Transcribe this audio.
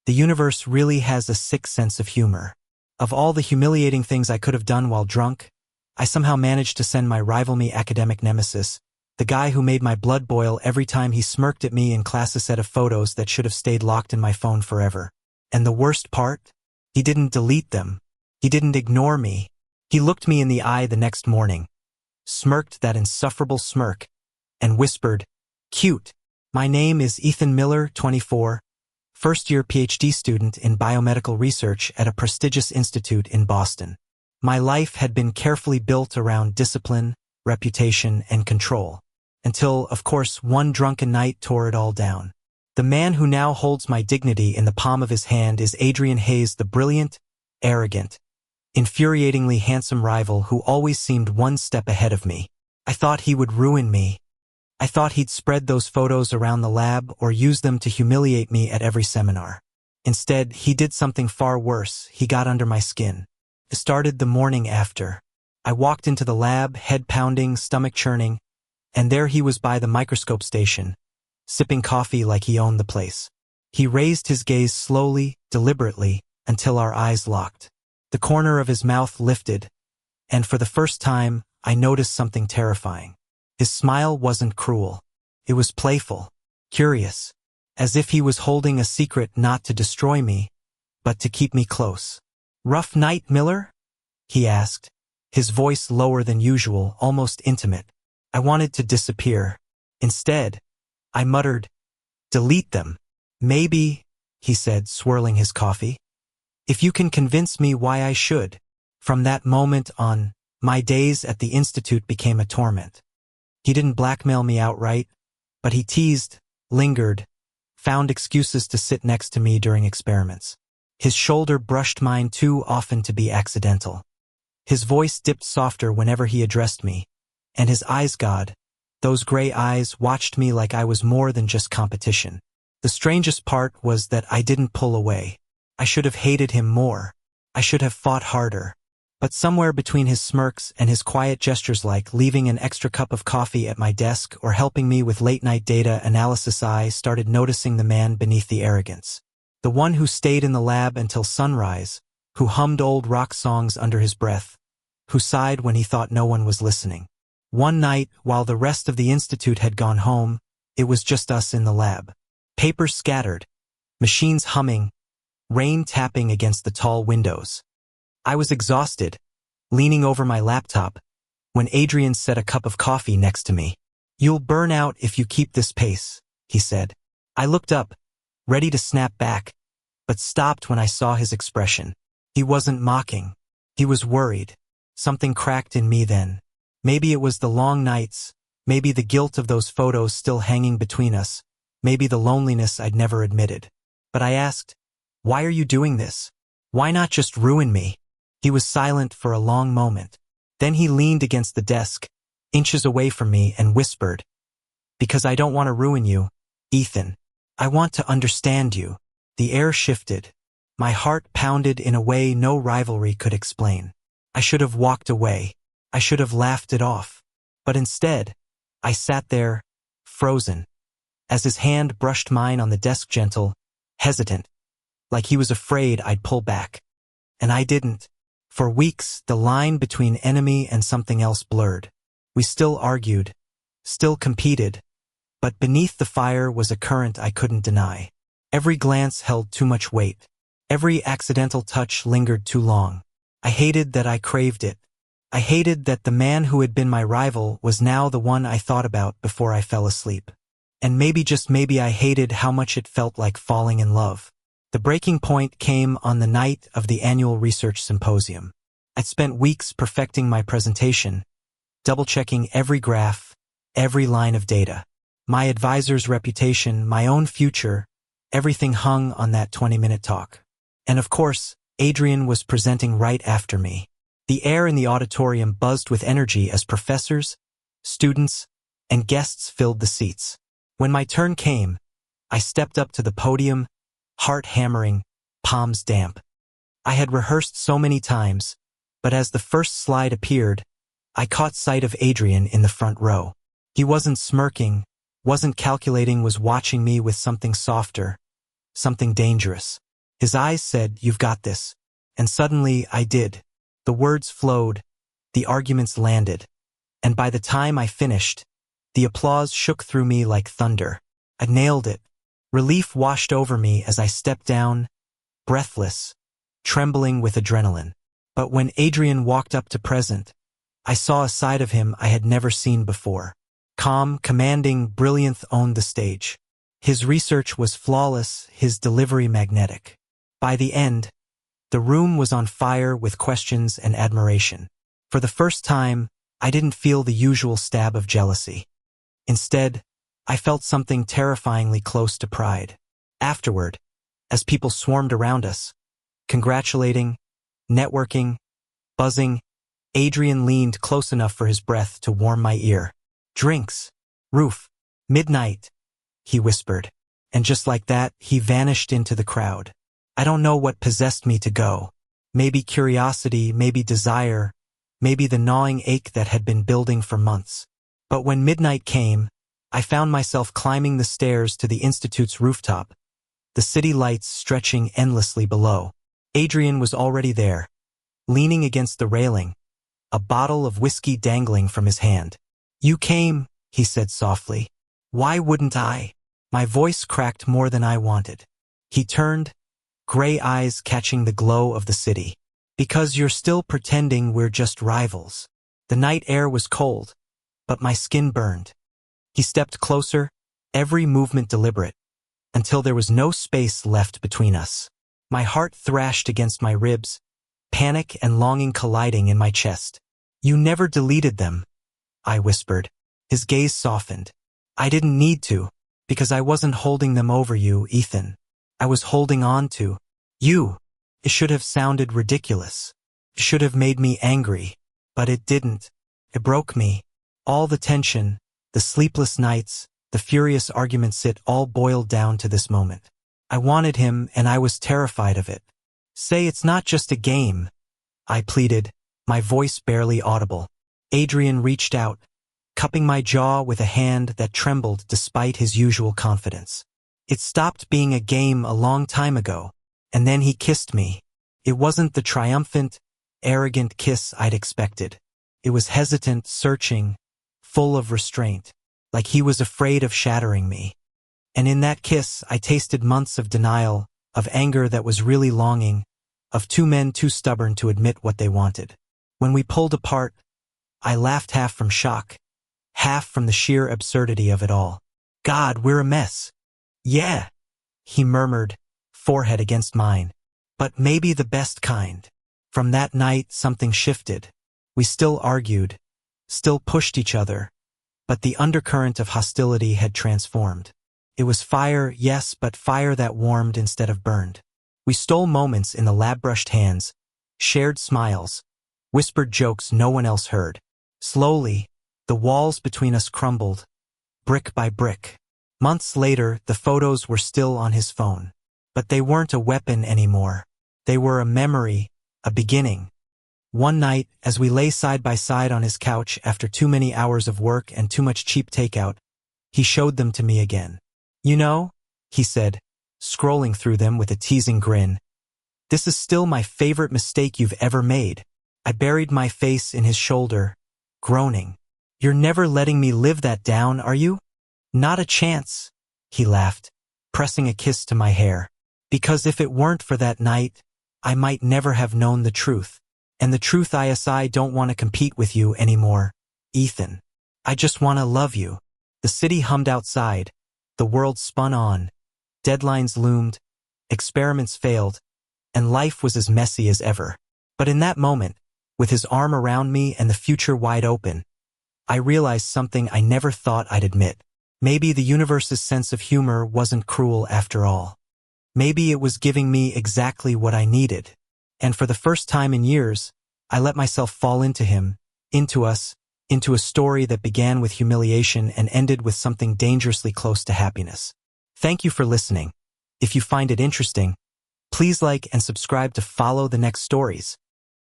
The universe really has a sick sense of humor. Of all the humiliating things I could have done while drunk, I somehow managed to send my rival-me academic nemesis, the guy who made my blood boil every time he smirked at me in class, a set of photos that should have stayed locked in my phone forever. And the worst part? He didn't delete them. He didn't ignore me. He looked me in the eye the next morning, smirked that insufferable smirk, and whispered, "Cute. My name is Ethan Miller, 24, first-year PhD student in biomedical research at a prestigious institute in Boston. My life had been carefully built around discipline, reputation, and control, until, of course, one drunken night tore it all down. The man who now holds my dignity in the palm of his hand is Adrian Hayes, the brilliant, arrogant, infuriatingly handsome rival who always seemed one step ahead of me. I thought he would ruin me. I thought he'd spread those photos around the lab or use them to humiliate me at every seminar. Instead, he did something far worse. He got under my skin. It started the morning after. I walked into the lab, head pounding, stomach churning, and there he was by the microscope station, sipping coffee like he owned the place. He raised his gaze slowly, deliberately, until our eyes locked. The corner of his mouth lifted, and for the first time, I noticed something terrifying. His smile wasn't cruel. It was playful, curious, as if he was holding a secret not to destroy me, but to keep me close. "Rough night, Miller?" he asked, his voice lower than usual, almost intimate. I wanted to disappear. Instead, I muttered, "Delete them." "Maybe," he said, swirling his coffee, "if you can convince me why I should." From that moment on, my days at the institute became a torment. He didn't blackmail me outright, but he teased, lingered, found excuses to sit next to me during experiments. His shoulder brushed mine too often to be accidental. His voice dipped softer whenever he addressed me, and his eyes, God, those gray eyes, watched me like I was more than just competition. The strangest part was that I didn't pull away. I should have hated him more. I should have fought harder. But somewhere between his smirks and his quiet gestures, like leaving an extra cup of coffee at my desk or helping me with late-night data analysis, I started noticing the man beneath the arrogance. The one who stayed in the lab until sunrise, who hummed old rock songs under his breath, who sighed when he thought no one was listening. One night, while the rest of the institute had gone home, it was just us in the lab. Papers scattered, machines humming, rain tapping against the tall windows. I was exhausted, leaning over my laptop, when Adrian set a cup of coffee next to me. "You'll burn out if you keep this pace," he said. I looked up, ready to snap back, but stopped when I saw his expression. He wasn't mocking. He was worried. Something cracked in me then. Maybe it was the long nights, maybe the guilt of those photos still hanging between us, maybe the loneliness I'd never admitted. But I asked, "Why are you doing this? Why not just ruin me?" He was silent for a long moment. Then he leaned against the desk, inches away from me, and whispered, "Because I don't want to ruin you, Ethan. I want to understand you." The air shifted. My heart pounded in a way no rivalry could explain. I should have walked away. I should have laughed it off. But instead, I sat there, frozen, as his hand brushed mine on the desk, gentle, hesitant, like he was afraid I'd pull back. And I didn't. For weeks, the line between enemy and something else blurred. We still argued, still competed, but beneath the fire was a current I couldn't deny. Every glance held too much weight. Every accidental touch lingered too long. I hated that I craved it. I hated that the man who had been my rival was now the one I thought about before I fell asleep. And maybe, just maybe, I hated how much it felt like falling in love. The breaking point came on the night of the annual research symposium. I'd spent weeks perfecting my presentation, double-checking every graph, every line of data. My advisor's reputation, my own future, everything hung on that 20-minute talk. And of course, Adrian was presenting right after me. The air in the auditorium buzzed with energy as professors, students, and guests filled the seats. When my turn came, I stepped up to the podium, heart hammering, palms damp. I had rehearsed so many times, but as the first slide appeared, I caught sight of Adrian in the front row. He wasn't smirking, wasn't calculating, was watching me with something softer, something dangerous. His eyes said, "You've got this." And suddenly I did. The words flowed, the arguments landed, and by the time I finished, the applause shook through me like thunder. I nailed it. Relief washed over me as I stepped down, breathless, trembling with adrenaline. But when Adrian walked up to present, I saw a side of him I had never seen before. Calm, commanding, brilliant, owned the stage. His research was flawless, his delivery magnetic. By the end, the room was on fire with questions and admiration. For the first time, I didn't feel the usual stab of jealousy. Instead, I felt something terrifyingly close to pride. Afterward, as people swarmed around us, congratulating, networking, buzzing, Adrian leaned close enough for his breath to warm my ear. "Drinks. Roof. Midnight," he whispered. And just like that, he vanished into the crowd. I don't know what possessed me to go. Maybe curiosity, maybe desire, maybe the gnawing ache that had been building for months. But when midnight came, I found myself climbing the stairs to the Institute's rooftop, the city lights stretching endlessly below. Adrian was already there, leaning against the railing, a bottle of whiskey dangling from his hand. "You came," he said softly. "Why wouldn't I?" My voice cracked more than I wanted. He turned, gray eyes catching the glow of the city. "Because you're still pretending we're just rivals." The night air was cold, but my skin burned. He stepped closer, every movement deliberate, until there was no space left between us. My heart thrashed against my ribs, panic and longing colliding in my chest. "You never deleted them," I whispered. His gaze softened. "I didn't need to, because I wasn't holding them over you, Ethan. I was holding on to you." It should have sounded ridiculous. It should have made me angry, but it didn't. It broke me. All the tension, the sleepless nights, the furious arguments, it all boiled down to this moment. I wanted him, and I was terrified of it. "Say it's not just a game," I pleaded, my voice barely audible. Adrian reached out, cupping my jaw with a hand that trembled despite his usual confidence. "It stopped being a game a long time ago." And then he kissed me. It wasn't the triumphant, arrogant kiss I'd expected. It was hesitant, searching, full of restraint, like he was afraid of shattering me. And in that kiss, I tasted months of denial, of anger that was really longing, of two men too stubborn to admit what they wanted. When we pulled apart, I laughed, half from shock, half from the sheer absurdity of it all. "God, we're a mess." "Yeah," he murmured, forehead against mine. "But maybe the best kind." From that night, something shifted. We still argued, still pushed each other, but the undercurrent of hostility had transformed. It was fire, yes, but fire that warmed instead of burned. We stole moments in the lab-brushed hands, shared smiles, whispered jokes no one else heard. Slowly, the walls between us crumbled, brick by brick. Months later, the photos were still on his phone. But they weren't a weapon anymore. They were a memory, a beginning. One night, as we lay side by side on his couch after too many hours of work and too much cheap takeout, he showed them to me again. "You know," he said, scrolling through them with a teasing grin, "this is still my favorite mistake you've ever made." I buried my face in his shoulder, groaning. "You're never letting me live that down, are you?" "Not a chance," he laughed, pressing a kiss to my hair. "Because if it weren't for that night, I might never have known the truth. And the truth is I don't want to compete with you anymore, Ethan. I just want to love you." The city hummed outside, the world spun on, deadlines loomed, experiments failed, and life was as messy as ever. But in that moment, with his arm around me and the future wide open, I realized something I never thought I'd admit. Maybe the universe's sense of humor wasn't cruel after all. Maybe it was giving me exactly what I needed. And for the first time in years, I let myself fall into him, into us, into a story that began with humiliation and ended with something dangerously close to happiness. Thank you for listening. If you find it interesting, please like and subscribe to follow the next stories.